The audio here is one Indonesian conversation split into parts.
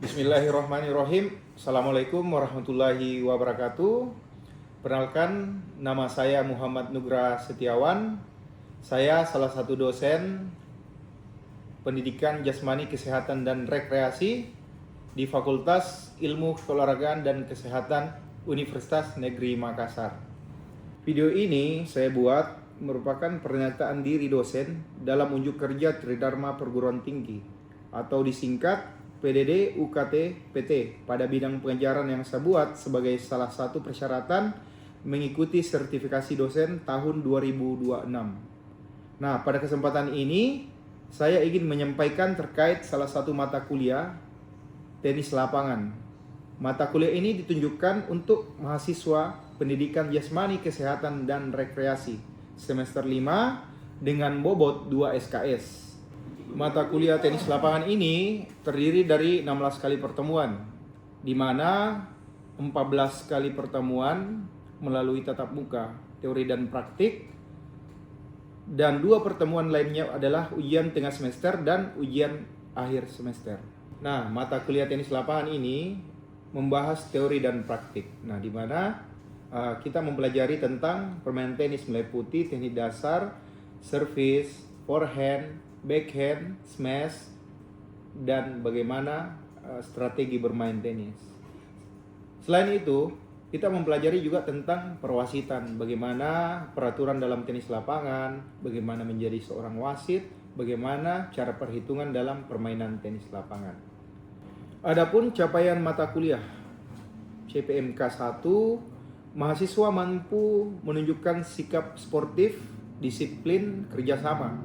Bismillahirrahmanirrahim. Assalamualaikum warahmatullahi wabarakatuh. Perkenalkan, nama saya Muhammad Nugra Setiawan. Saya salah satu dosen pendidikan jasmani, kesehatan, dan rekreasi di Fakultas Ilmu Keolahragaan dan Kesehatan Universitas Negeri Makassar. Video ini saya buat merupakan pernyataan diri dosen dalam unjuk kerja Tridharma Perguruan Tinggi atau disingkat PDD UKT PT pada bidang pengajaran yang saya buat sebagai salah satu persyaratan mengikuti sertifikasi dosen tahun 2026. Nah, pada kesempatan ini saya ingin menyampaikan terkait salah satu mata kuliah tenis lapangan. Mata kuliah ini ditunjukkan untuk mahasiswa pendidikan jasmani, kesehatan, dan rekreasi semester 5 dengan bobot 2 SKS. Mata kuliah tenis lapangan ini terdiri dari 16 kali pertemuan, di mana 14 kali pertemuan melalui tatap muka, teori dan praktik, dan 2 pertemuan lainnya adalah ujian tengah semester dan ujian akhir semester. Nah, mata kuliah tenis lapangan ini membahas teori dan praktik. Nah, di mana kita mempelajari tentang permainan tenis meliputi teknik dasar, service, forehand, backhand, smash, dan bagaimana strategi bermain tenis. Selain itu, kita mempelajari juga tentang perwasitan, bagaimana peraturan dalam tenis lapangan, bagaimana menjadi seorang wasit, bagaimana cara perhitungan dalam permainan tenis lapangan. Adapun capaian mata kuliah CPMK 1, mahasiswa mampu menunjukkan sikap sportif, disiplin, kerjasama,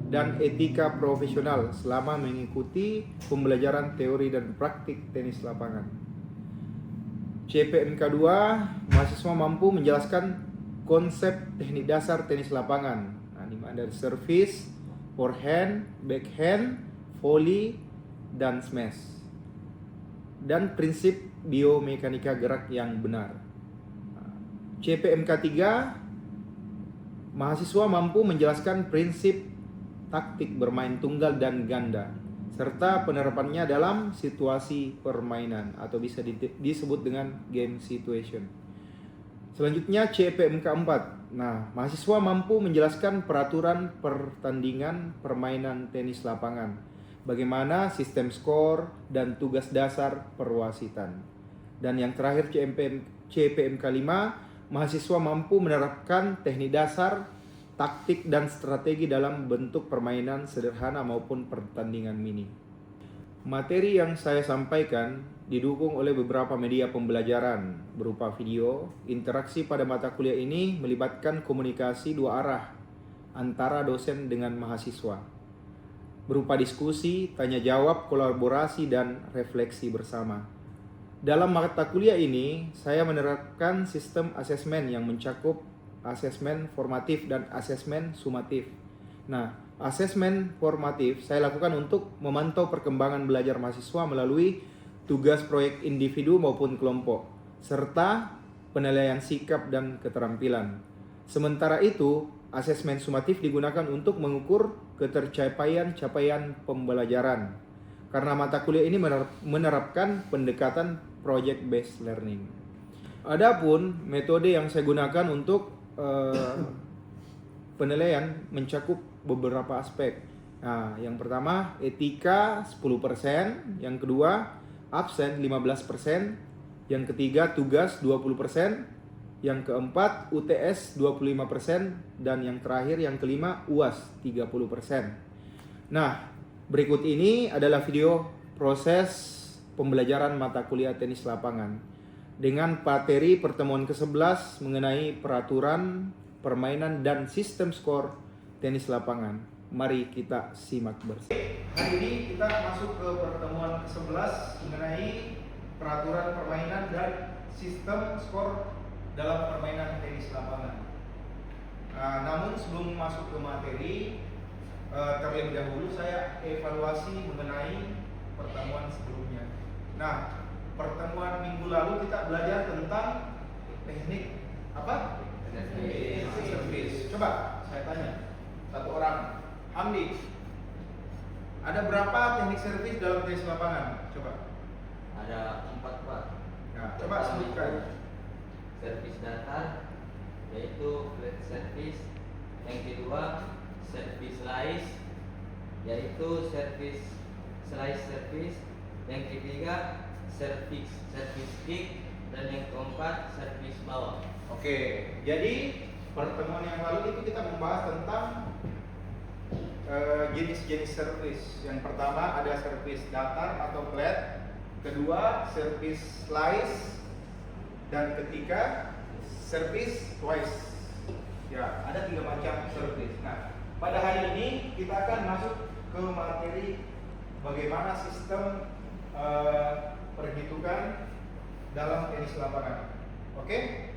dan etika profesional selama mengikuti pembelajaran teori dan praktik tenis lapangan. CPMK 2, mahasiswa mampu menjelaskan konsep teknik dasar tenis lapangan. Nah, di mana dari service, forehand, backhand, volley, dan smash. Dan prinsip biomekanika gerak yang benar. CPMK 3, mahasiswa mampu menjelaskan prinsip taktik bermain tunggal dan ganda, serta penerapannya dalam situasi permainan atau bisa disebut dengan game situation. Selanjutnya CPMK 4. Nah, mahasiswa mampu menjelaskan peraturan pertandingan permainan tenis lapangan, bagaimana sistem skor dan tugas dasar perwasitan. Dan yang terakhir CPMK 5, mahasiswa mampu menerapkan teknik dasar, taktik, dan strategi dalam bentuk permainan sederhana maupun pertandingan mini. Materi yang saya sampaikan didukung oleh beberapa media pembelajaran berupa video. Interaksi pada mata kuliah ini melibatkan komunikasi dua arah antara dosen dengan mahasiswa, berupa diskusi, tanya jawab, kolaborasi, dan refleksi bersama. Dalam mata kuliah ini, saya menerapkan sistem asesmen yang mencakup asesmen formatif dan asesmen sumatif. Nah, asesmen formatif saya lakukan untuk memantau perkembangan belajar mahasiswa melalui tugas proyek individu maupun kelompok, serta penilaian sikap dan keterampilan. Sementara itu, asesmen sumatif digunakan untuk mengukur capaian pembelajaran, karena mata kuliah ini menerapkan pendekatan project based learning. Adapun metode yang saya gunakan untuk penilaian mencakup beberapa aspek. Nah, yang pertama etika 10%, yang kedua absen 15%, yang ketiga tugas 20%, yang keempat UTS 25%, dan yang terakhir yang kelima UAS 30%. Nah, berikut ini adalah video proses pembelajaran mata kuliah tenis lapangan dengan materi pertemuan ke-11 mengenai peraturan permainan dan sistem skor tenis lapangan. Mari kita simak bersama. Hari ini kita masuk ke pertemuan ke-11 mengenai peraturan permainan dan sistem skor dalam permainan tenis lapangan. Namun sebelum masuk ke materi, terlebih dahulu saya evaluasi mengenai pertemuan sebelumnya. Nah, pertemuan minggu lalu kita belajar tentang teknik Apa? Servis. Coba saya tanya satu orang, Hamdi, ada berapa teknik servis dalam tenis lapangan? Coba. Ada 4 Pak. Nah, coba sebutkan. Servis datar, yaitu flat service. Yang kedua, servis slice, yaitu servis slice service. Yang ketiga, servis kick, dan yang keempat, servis bawah. Oke, jadi pertemuan yang lalu itu kita membahas tentang jenis-jenis servis. Yang pertama ada servis datar atau flat, kedua servis slice, dan ketiga servis twice. Ya, ada 3 macam servis. Nah, pada hari ini kita akan masuk ke materi bagaimana sistem perhitungan dalam tenis lapangan. Oke?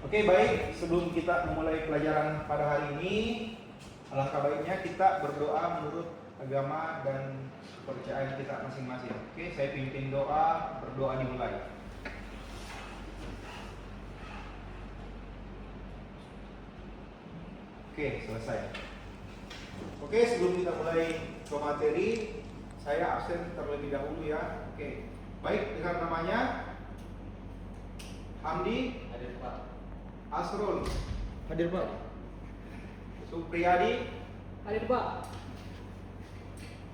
Oke, baik. Sebelum kita memulai pelajaran pada hari ini, alangkah baiknya kita berdoa menurut agama dan kepercayaan kita masing-masing. Oke, saya pimpin doa, berdoa dimulai. Oke, selesai. Oke, sebelum kita mulai ke materi, saya absen terlebih dahulu ya. Oke, baik, dengan namanya Hamdi. Hadir Pak. Asrul. Hadir Pak. Supriyadi. Hadir Pak.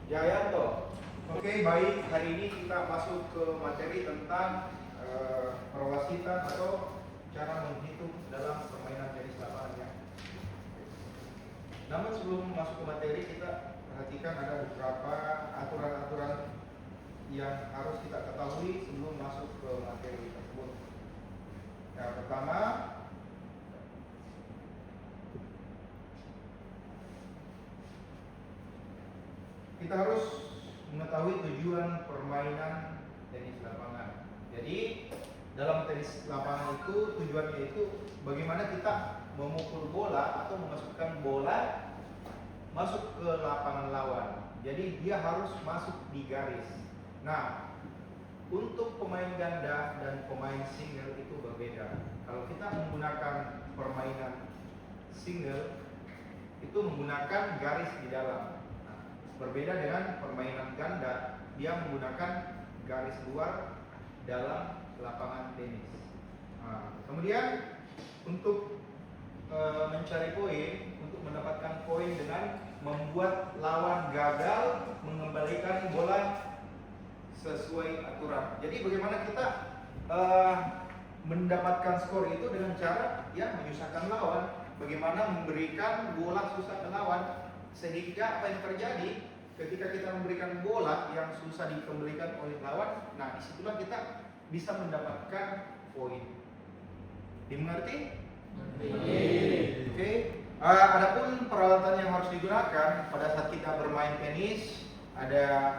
Jayanto. Oke, baik, hari ini kita masuk ke materi tentang perwasitan atau cara menghitung dalam permainan tenis lapangan ya. Namun sebelum masuk ke materi, kita perhatikan ada beberapa aturan-aturan yang harus kita ketahui sebelum masuk ke materi tersebut. Yang pertama, kita harus mengetahui tujuan permainan tenis lapangan. Jadi dalam tenis lapangan itu tujuannya itu bagaimana kita memukul bola atau memasukkan bola masuk ke lapangan lawan. Jadi dia harus masuk di garis. Nah, untuk pemain ganda dan pemain single itu berbeda. Kalau kita menggunakan permainan single itu menggunakan garis di dalam. Berbeda dengan permainan ganda, dia menggunakan garis luar dalam lapangan tenis. Nah, kemudian untuk mencari poin, untuk mendapatkan poin dengan membuat lawan gagal mengembalikan bola sesuai aturan. Jadi bagaimana kita mendapatkan skor itu dengan cara ya menyusahkan lawan, bagaimana memberikan bola susah ke lawan sehingga apa yang terjadi ketika kita memberikan bola yang susah dikembalikan oleh lawan, nah disitulah kita bisa mendapatkan poin. Dimengerti? Oke. Adapun peralatan yang harus digunakan pada saat kita bermain tenis, ada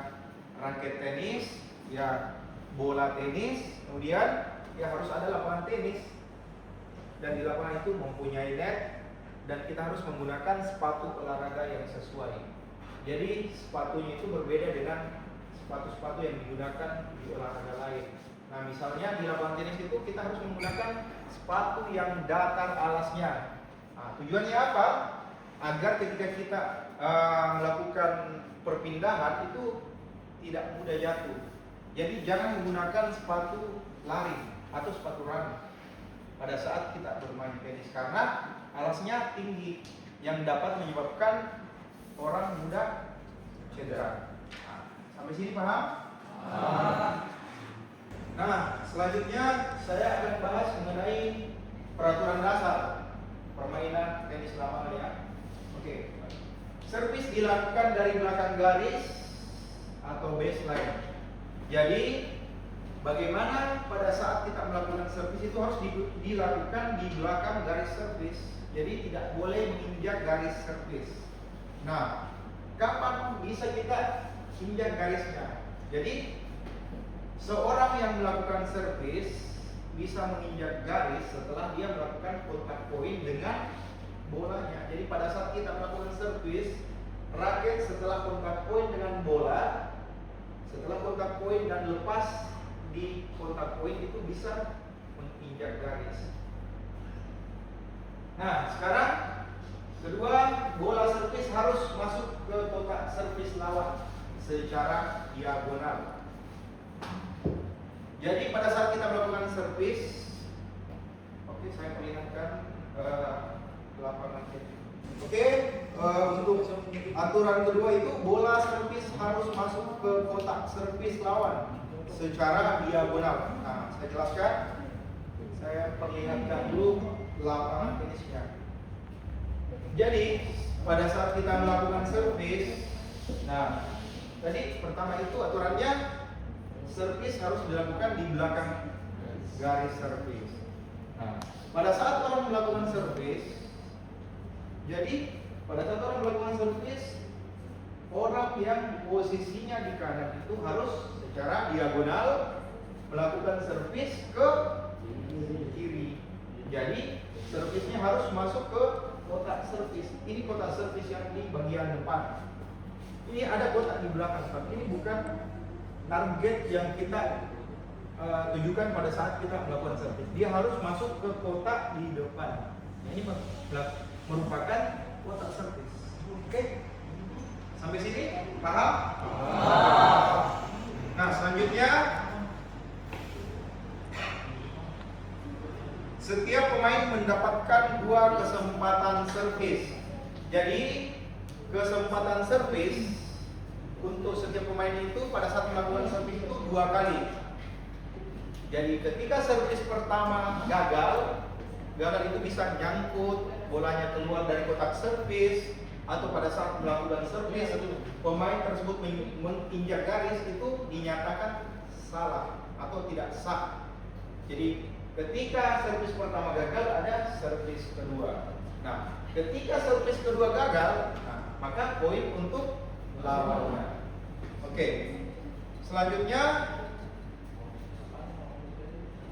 raket tenis, ya bola tenis, kemudian ya harus ada lapangan tenis, dan di lapangan itu mempunyai net, dan kita harus menggunakan sepatu olahraga yang sesuai. Jadi sepatunya itu berbeda dengan sepatu-sepatu yang digunakan di olahraga lain. Nah, misalnya di lapangan tenis itu kita harus menggunakan sepatu yang datar alasnya. Nah, tujuannya apa? Agar ketika kita melakukan perpindahan itu tidak mudah jatuh. Jadi jangan menggunakan sepatu lari atau sepatu running pada saat kita bermain tenis karena alasnya tinggi yang dapat menyebabkan orang mudah cedera. Nah, sampai sini paham? Nah, selanjutnya saya akan bahas mengenai peraturan dasar permainan tenis lapangan ya. Oke. Servis dilakukan dari belakang garis atau baseline. Jadi bagaimana pada saat kita melakukan servis itu harus dilakukan di belakang garis servis. Jadi tidak boleh menginjak garis servis. Nah, kapan bisa kita injak garisnya? Jadi seorang yang melakukan servis bisa menginjak garis setelah dia melakukan kontak poin dengan bolanya. Jadi pada saat kita melakukan servis, raket setelah kontak poin dengan bola, setelah kontak poin dan lepas di kontak poin itu bisa menginjak garis. Nah, sekarang kedua, bola servis harus masuk ke kotak servis lawan secara diagonal. Jadi pada saat kita melakukan servis, oke, saya perlihatkan lapangan ini. Oke, untuk aturan kedua itu bola servis harus masuk ke kotak servis lawan secara diagonal. Nah, saya jelaskan. Saya perlihatkan dulu lapangan tenisnya. Jadi pada saat kita melakukan servis, nah tadi pertama itu aturannya servis harus dilakukan di belakang garis servis. Nah, pada saat orang melakukan servis, jadi pada saat orang melakukan servis, orang yang posisinya di kanan itu harus secara diagonal melakukan servis ke kiri. Jadi servisnya harus masuk ke kotak servis. Ini kotak servis yang di bagian depan. Ini ada kotak di belakang, tapi ini bukan target yang kita tujukan pada saat kita melakukan servis. Dia harus masuk ke kotak di depan. Nah, ini merupakan kotak servis. Oke, sampai sini paham? Nah, selanjutnya setiap pemain mendapatkan 2 kesempatan servis. Jadi kesempatan servis untuk setiap pemain itu pada saat melakukan servis itu 2 kali. Jadi ketika servis pertama gagal itu bisa nyangkut, bolanya keluar dari kotak servis, atau pada saat melakukan servis pemain tersebut menginjak garis, itu dinyatakan salah atau tidak sah. Jadi ketika servis pertama gagal, ada servis kedua. Nah, ketika servis kedua gagal, nah, maka poin untuk lawannya. Oke. Selanjutnya,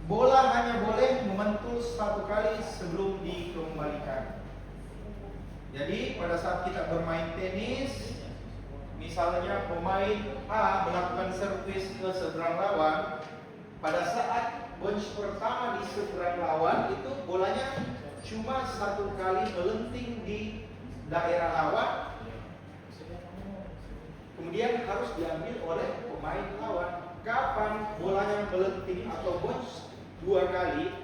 bola hanya boleh memantul 1 kali sebelum dikembalikan. Jadi pada saat kita bermain tenis, misalnya pemain A melakukan servis ke seberang lawan, pada saat bunch pertama di seberang lawan itu bolanya cuma 1 kali melenting di daerah lawan, kemudian harus diambil oleh pemain lawan. Kapan bolanya melenting atau bunch 2 kali,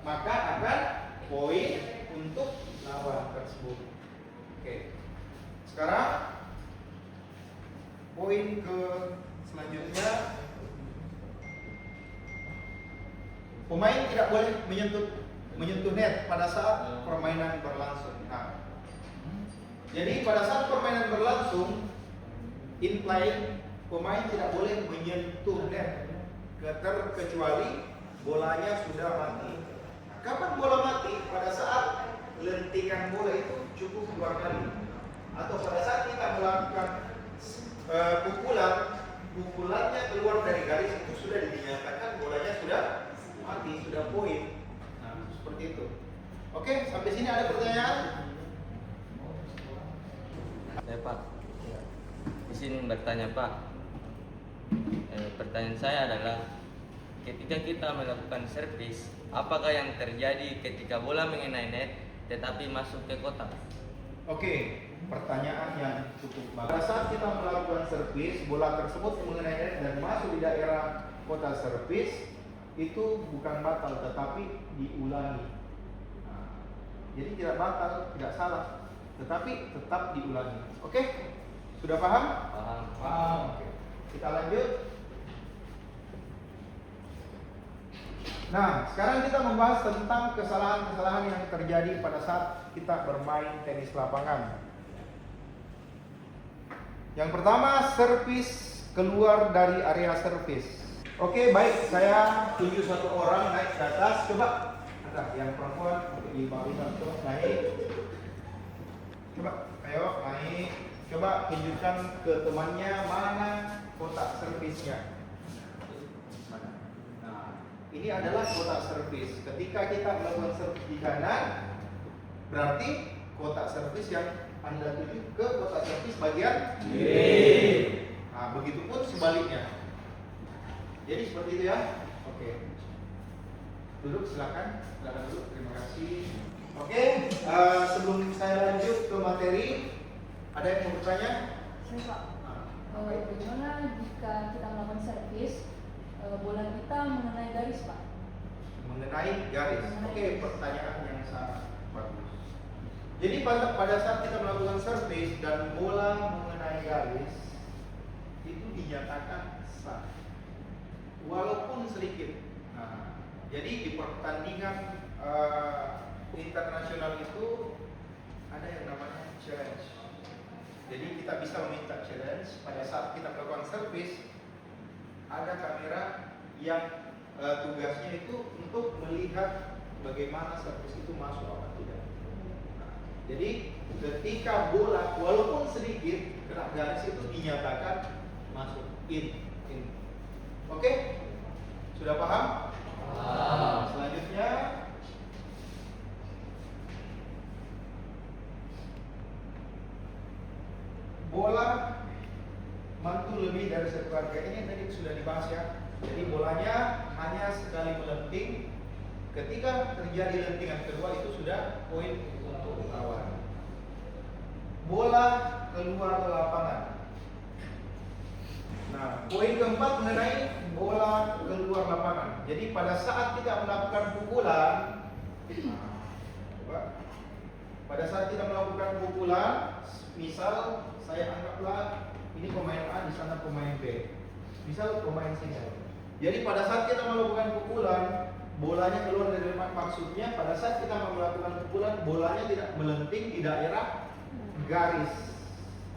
maka akan poin untuk lawan tersebut. Oke. Sekarang poin ke selanjutnya, pemain tidak boleh menyentuh net pada saat permainan berlangsung. Nah, jadi pada saat permainan berlangsung, in play, pemain tidak boleh menyentuh net kecuali bolanya sudah mati. Kapan bola mati? Pada saat lentingan bola itu cukup 2 kali, atau pada saat kita melakukan pukulannya keluar dari garis, itu sudah dinyatakan bolanya sudah mati, sudah poin. Nah, seperti itu. Oke, sampai sini ada pertanyaan? Ya Pak, izin bertanya Pak. Pertanyaan saya adalah, ketika kita melakukan servis, apakah yang terjadi ketika bola mengenai net tetapi masuk ke kotak? Oke, pertanyaan yang cukup bagus. Pada saat kita melakukan servis, bola tersebut mengenai net dan masuk di daerah kotak servis, itu bukan batal tetapi diulangi. Nah, jadi tidak batal, tidak salah, tetapi tetap diulangi. Oke? Sudah paham? Paham. Oke. Kita lanjut. Nah, sekarang kita membahas tentang kesalahan-kesalahan yang terjadi pada saat kita bermain tenis lapangan. Yang pertama, servis keluar dari area servis. Oke, baik, saya tunjuk 1 orang naik ke atas. Coba, ada yang perempuan untuk dibawain, coba naik. Coba, ayo naik. Coba tunjukkan ke temannya mana kotak servisnya. Ini adalah kotak servis. Ketika kita melakukan servis di kanan, berarti kotak servis yang Anda tuju ke kotak servis bagian kiri. Nah, begitupun sebaliknya. Jadi seperti itu ya. Oke. Duduk silakan. Silakan duduk. Terima kasih. Oke, sebelum saya lanjut ke materi, ada yang mau bertanya? Saya Pak, Nah, bagaimana jika kita melakukan servis, bola kita mengenai garis Pak? mengenai garis. Oke, pertanyaan yang sangat bagus. Jadi pada saat kita melakukan servis dan bola mengenai garis, itu dinyatakan sah, walaupun sedikit. Nah, jadi di pertandingan internasional itu ada yang namanya challenge. Jadi kita bisa meminta challenge pada saat kita melakukan servis. Ada kamera yang tugasnya itu untuk melihat bagaimana servis itu masuk apa tidak. Nah, jadi ketika bola walaupun sedikit kena garis itu dinyatakan masuk in. Oke? Sudah paham? Selanjutnya bola mantul lebih dari satu keluarga ini tadi sudah dibahas ya. Jadi bolanya hanya sekali melenting. Ketika terjadi lentingan kedua itu sudah poin untuk lawan. Bola keluar ke lapangan. Nah, poin keempat mengenai bola keluar lapangan. Jadi pada saat kita melakukan pukulan, pada saat kita melakukan pukulan, misal saya anggaplah ini pemain A, di sana pemain B. Misal pemain sini. Jadi pada saat kita melakukan pukulan, bolanya keluar dari tempat, maksudnya pada saat kita melakukan pukulan, bolanya tidak melenting di daerah garis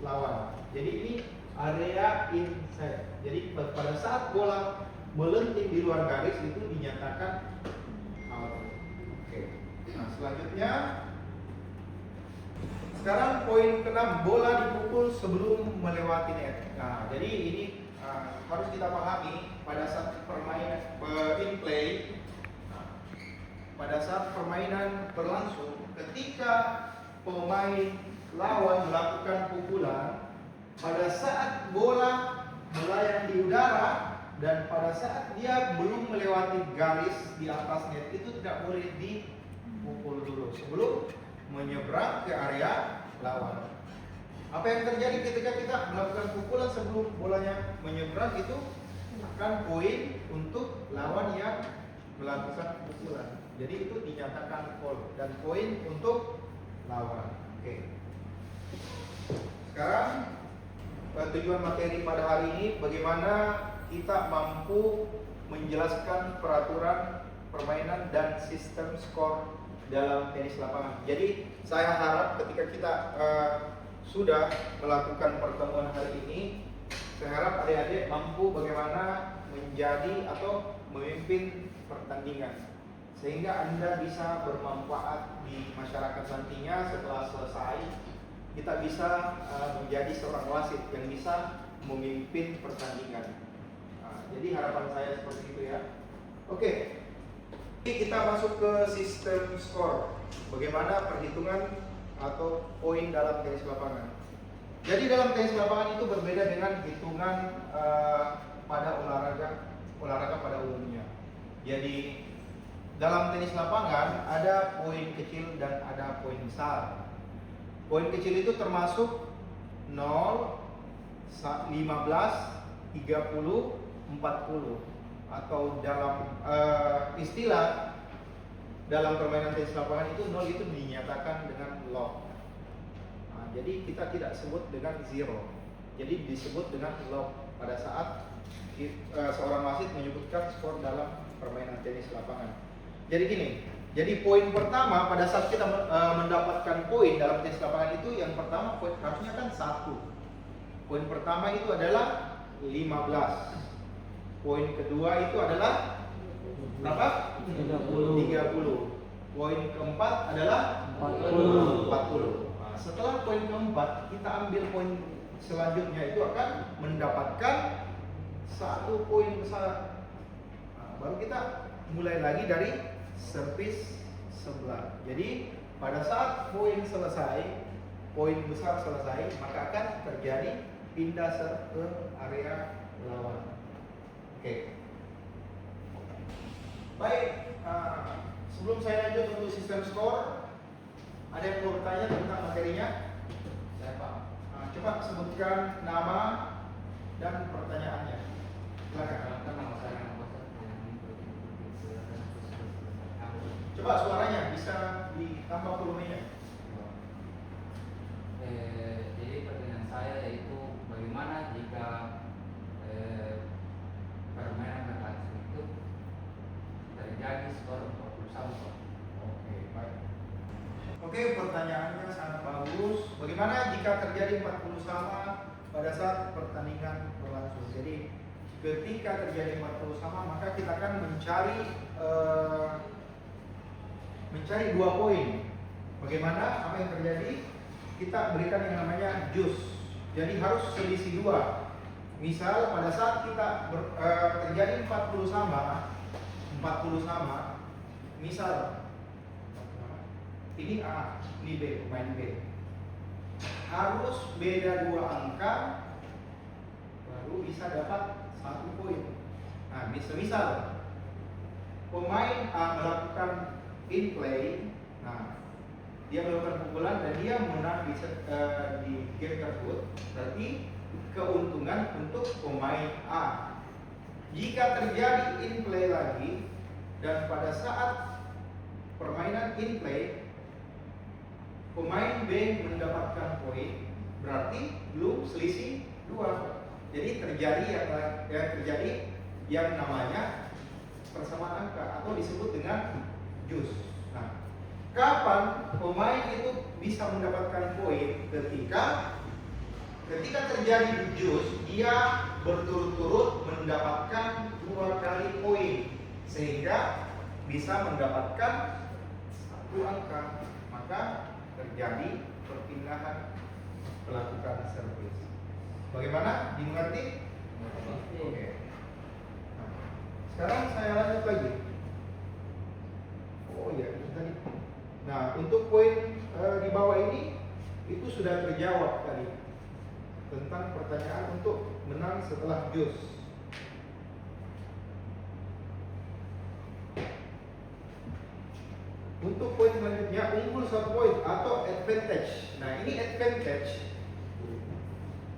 lawan. Jadi ini area inside. Jadi pada saat bola melenting di luar garis itu dinyatakan out. Oke. Nah, selanjutnya sekarang poin ke-6, bola dipukul sebelum melewati net. Nah, jadi ini harus kita pahami pada saat permainan in play. Pada saat permainan berlangsung, ketika pemain lawan melakukan pukulan, pada saat bola melayang di udara dan pada saat dia belum melewati garis di atas net itu tidak boleh dipukul dulu sebelum menyeberang ke area lawan. Apa yang terjadi ketika kita melakukan pukulan sebelum bolanya menyeberang itu akan poin untuk lawan yang melakukan pukulan. Jadi itu dinyatakan foul dan poin untuk lawan. Oke. Sekarang tujuan materi pada hari ini bagaimana kita mampu menjelaskan peraturan permainan dan sistem skor dalam tenis lapangan. Jadi saya harap ketika kita sudah melakukan pertemuan hari ini, saya harap adik-adik mampu bagaimana menjadi atau memimpin pertandingan sehingga Anda bisa bermanfaat di masyarakat nantinya. Setelah selesai kita bisa menjadi seorang wasit yang bisa memimpin pertandingan. Jadi harapan saya seperti itu ya. Oke. Kita masuk ke sistem skor. Bagaimana perhitungan atau poin dalam tenis lapangan. Jadi dalam tenis lapangan itu berbeda dengan hitungan pada olahraga pada umumnya. Jadi dalam tenis lapangan ada poin kecil dan ada poin besar. Poin kecil itu termasuk 0, 15, 30, 40 atau dalam istilah dalam permainan tenis lapangan itu 0 itu dinyatakan dengan lob. Nah, jadi kita tidak sebut dengan zero. Jadi disebut dengan lob pada saat seorang wasit menyebutkan skor dalam permainan tenis lapangan. Jadi gini, jadi poin pertama pada saat kita mendapatkan poin dalam tenis lapangan itu yang pertama poin harusnya kan 1. Poin pertama itu adalah 15. Poin kedua itu adalah berapa? 30. Poin keempat adalah 40. Nah, setelah poin keempat kita ambil poin selanjutnya itu akan mendapatkan 1 poin besar. Nah, baru kita mulai lagi dari servis sebelah. Jadi pada saat poin selesai, poin besar selesai, maka akan terjadi pindah serve ke area lawan. Oke. Baik, sebelum saya lanjut untuk sistem skor, Ada yang mau bertanya tentang materinya? Saya Pak. Coba sebutkan nama dan pertanyaannya. Silakan. Perkenalkan nama saya Muhammad. Coba suaranya bisa ditambah volumenya. Jadi pertanyaan saya yaitu bagaimana jika permainan mekanisme itu terjadi skor 41. Oke, baik. Oke, pertanyaannya sangat bagus. Bagaimana jika terjadi 40 sama pada saat pertandingan berlangsung? Jadi ketika terjadi 40 sama, maka kita akan mencari 2 poin. Bagaimana? Apa yang terjadi? Kita berikan yang namanya jus. Jadi harus selisih 2. Misal pada saat kita terjadi 40 sama, misal ini A, ini B, pemain B. Harus beda 2 angka baru bisa dapat 1 poin. Nah, misal pemain A melakukan in play, nah dia melakukan pukulan dan dia menang di game tersebut, berarti keuntungan untuk pemain A. Jika terjadi in play lagi dan pada saat permainan in play pemain B mendapatkan poin, berarti belum selisih 2. Jadi terjadi yang namanya persamaan angka atau disebut dengan jus. Nah, kapan pemain itu bisa mendapatkan poin? Ketika terjadi jus, dia berturut-turut mendapatkan 2 kali poin sehingga bisa mendapatkan 1 angka. Maka terjadi perpindahan melakukan servis. Bagaimana? Dimengerti? Oke. Nah, sekarang saya lanjut lagi. Oh ya, itu tadi. Nah, untuk poin di bawah ini itu sudah terjawab tadi tentang pertanyaan untuk menang setelah jus. Untuk poin selanjutnya, unggul 1 poin atau advantage. Nah, ini advantage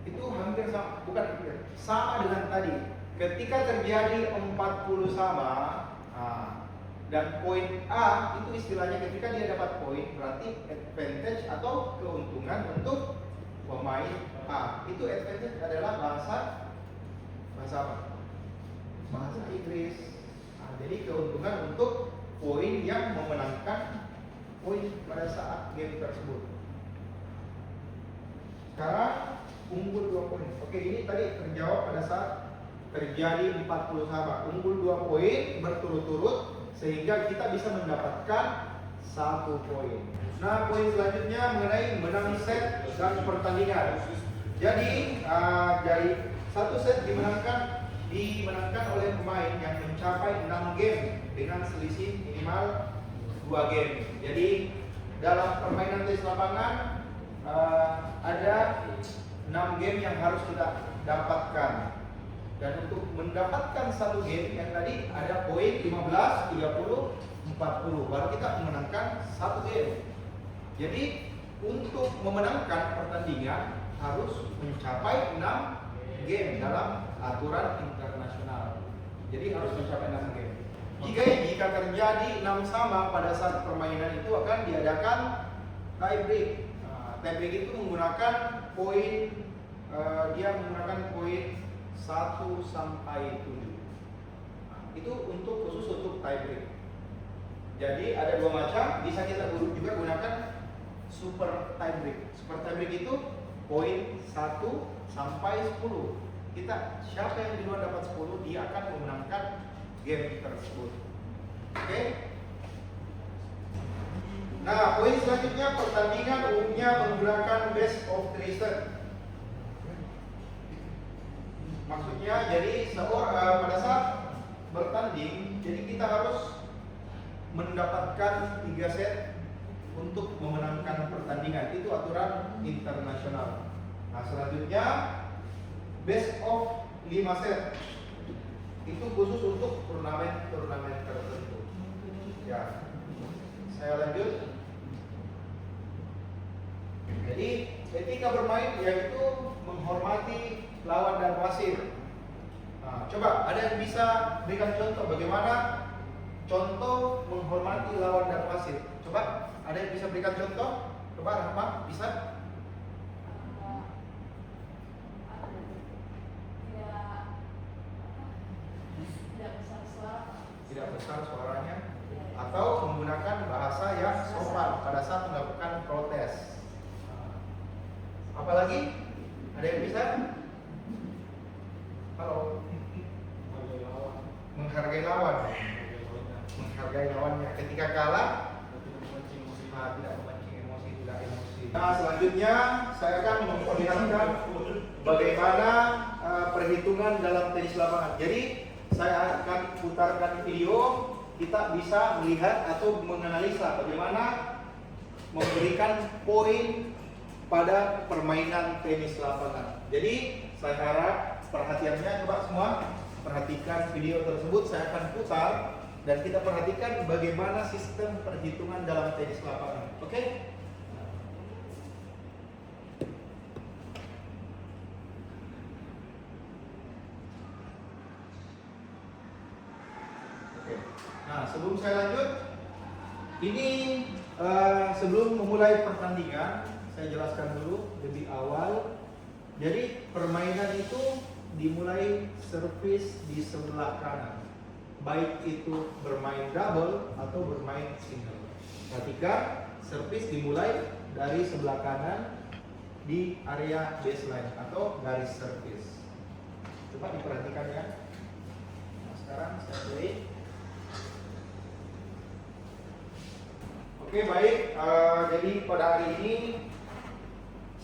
itu hampir sama, sama dengan tadi. Ketika terjadi 40 sama, dan poin A itu istilahnya ketika dia dapat poin, berarti advantage atau keuntungan untuk pemain A. Itu advantage adalah bahasa apa? Bahasa Inggris. Nah, jadi keuntungan untuk poin yang memenangkan poin pada saat game tersebut. Sekarang unggul 2 poin. Oke, ini tadi terjawab pada saat terjadi 40 sama. Unggul 2 poin berturut-turut sehingga kita bisa mendapatkan 1 poin. Nah, poin selanjutnya mengenai menang set dan pertandingan. Jadi satu set dimenangkan oleh pemain yang mencapai 6 game dengan selisih minimal 2 game. Jadi dalam permainan tenis lapangan ada 6 game yang harus kita dapatkan. Dan untuk mendapatkan 1 game yang tadi ada poin 15, 30, 40, baru kita memenangkan 1 game. Jadi untuk memenangkan pertandingan harus mencapai 6 game dalam aturan internasional. Jadi harus mencapai 6 game. Jika terjadi 6 sama pada saat permainan itu akan diadakan tie break. Tie break itu menggunakan poin, dia menggunakan poin 1 sampai 7. Itu khusus untuk tie break. Jadi ada 2 macam, bisa kita juga gunakan super tie break. Super tie break itu poin 1 sampai 10. Siapa yang duluan dapat 10, dia akan memenangkan game tersebut. Oke? Nah, poin selanjutnya, pertandingan umumnya menggunakan best of 3 set. Maksudnya jadi pada saat bertanding, jadi kita harus mendapatkan 3 set untuk memenangkan pertandingan. Itu aturan internasional. Nah, selanjutnya best of 5 set. Itu khusus untuk turnamen tertentu. Ya. Saya lanjut. Jadi etika bermain yaitu menghormati lawan dan wasit. Nah, coba ada yang bisa berikan contoh bagaimana contoh menghormati lawan dan wasit? Coba ada yang bisa berikan contoh? Coba Rahma bisa? Tidak besar suaranya, atau menggunakan bahasa yang sopan pada saat melakukan protes. Apalagi? Ada yang bisa? Halo. Menghargai lawan. Menghargai lawannya. Ketika kalah, tidak memancing emosi, tidak emosi. Nah, selanjutnya saya akan memperlihatkan bagaimana perhitungan dalam tenis lapangan. Jadi saya akan putarkan video, kita bisa melihat atau menganalisa bagaimana memberikan poin pada permainan tenis lapangan. Jadi saya harap perhatiannya, coba semua perhatikan video tersebut, saya akan putar dan kita perhatikan bagaimana sistem perhitungan dalam tenis lapangan. Oke? Nah, sebelum saya lanjut, ini sebelum memulai pertandingan, saya jelaskan dulu lebih awal. Jadi permainan itu dimulai servis di sebelah kanan, baik itu bermain double atau bermain single. Perhatikan, servis dimulai dari sebelah kanan di area baseline atau garis servis. Coba diperhatikan ya. Nah, sekarang saya play. Oke, baik, jadi pada hari ini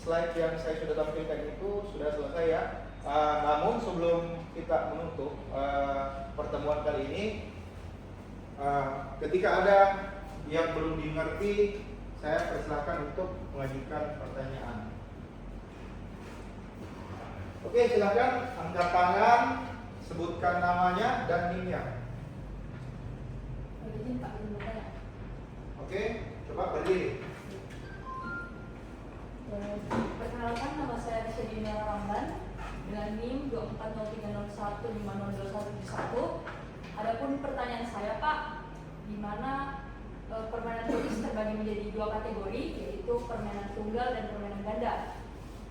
slide yang saya sudah tampilkan itu sudah selesai ya. Namun sebelum kita menutup pertemuan kali ini, ketika ada yang belum dimengerti, saya persilakan untuk mengajukan pertanyaan. Oke, silakan angkat tangan, sebutkan namanya dan NIM-nya. Oke, coba berdiri. Perkenalkan, nama saya Syedina Ramdan dengan NIM 24030150211. Adapun pertanyaan saya, Pak, di mana permainan tenis terbagi menjadi dua kategori, yaitu permainan tunggal dan permainan ganda.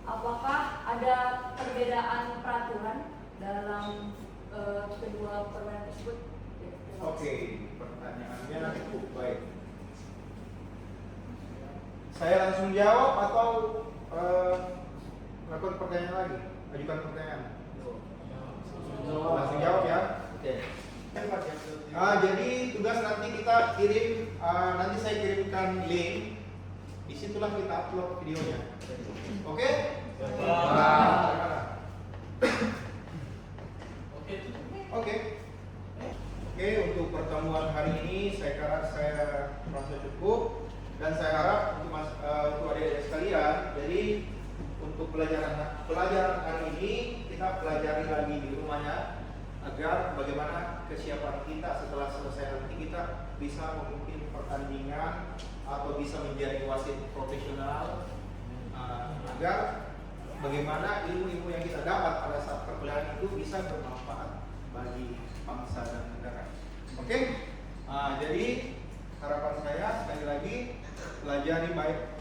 Apakah ada perbedaan peraturan dalam kedua permainan tersebut? Oke, pertanyaannya cukup baik. Saya langsung jawab atau lakukan pertanyaan lagi? Ajukan pertanyaan. Langsung jawab ya. Oke. Jadi tugas nanti kita kirim, nanti saya kirimkan link. Disitulah kita upload videonya. Oke? Oke, untuk pertemuan hari ini saya merasa cukup. Dan saya harap untuk adik-adik sekalian, jadi untuk pelajaran hari ini kita pelajari lagi di rumahnya agar bagaimana kesiapan kita setelah selesai nanti kita bisa memimpin pertandingan atau bisa menjadi wasit profesional, agar bagaimana ilmu-ilmu yang kita dapat pada saat perkuliahan itu bisa bermanfaat bagi bangsa dan negara. Oke? Jadi harapan saya sekali lagi pelajari baik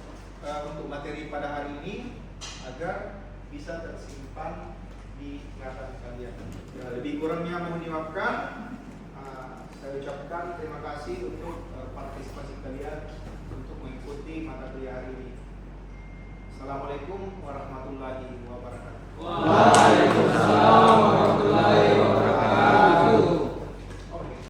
untuk materi pada hari ini agar bisa tersimpan di ingatan kalian. Ya, lebih kurangnya mohon dimaafkan. Saya ucapkan terima kasih untuk partisipasi kalian untuk mengikuti mata kuliah hari ini. Assalamualaikum warahmatullahi wabarakatuh.